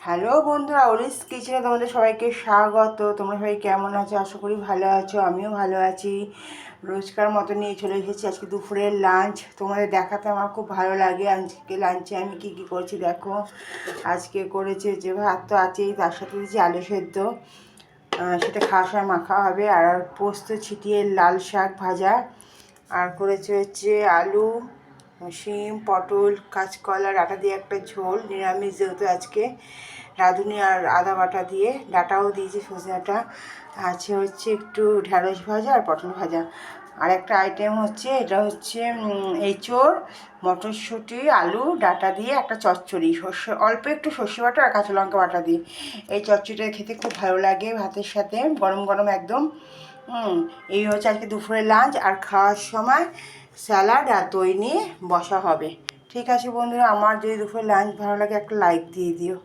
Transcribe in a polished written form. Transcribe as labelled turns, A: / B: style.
A: Hello বন্ধুরা, অলিস কিচেনে তোমাদের সবাইকে স্বাগত। তোমরা সবাই কেমন আছো? আশা করি ভালো আছো, আমিও ভালো আছি। রোজকার মতো নিয়ে চলে এসেছি আজকে দুপুরের লাঞ্চ। তোমাদের দেখাতে আমার খুব ভালো লাগে। আজকে লাঞ্চে আমি কি করছি দেখো। আজকে করেছে যে ভাত তো আছেই, তার সাথে দিয়েছি আলু সেদ্ধ, সেটা খাওয়ার সময় মাখা হবে। আর পোস্ত ছিটিয়ে লাল শাক ভাজা, আর করেছে হচ্ছে আলু, শিম, পটল, কাঁচকলা ডাঁটা দিয়ে একটা ঝোল, নিরামিষ যেহেতু আজকে, রাঁধুনি আর আদা বাটা দিয়ে, ডাঁটাও দিয়েছি, সজনে ডাঁটা আছে, হচ্ছে একটু ঢ্যাঁড়স ভাজা আর পটল ভাজা। আর একটা আইটেম হচ্ছে, এটা হচ্ছে এঁচোড়, মটরশুঁটি, আলু, ডাঁটা দিয়ে একটা চচ্চড়ি, সর্ষে অল্প একটু সর্ষে বাটা আর কাঁচা লঙ্কা বাটা দিয়ে। এই চচ্চড়িটা খেতে খুব ভালো লাগে ভাতের সাথে, গরম গরম একদম। এই হচ্ছে আজকে দুপুরের লাঞ্চ। আর খাওয়ার সময় স্যালাড আর দই নিয়ে বসা হবে। ঠিক আছে বন্ধুরা, আমার যদি দুপুরের লাঞ্চ ভালো লাগে একটা লাইক দিয়ে দিও।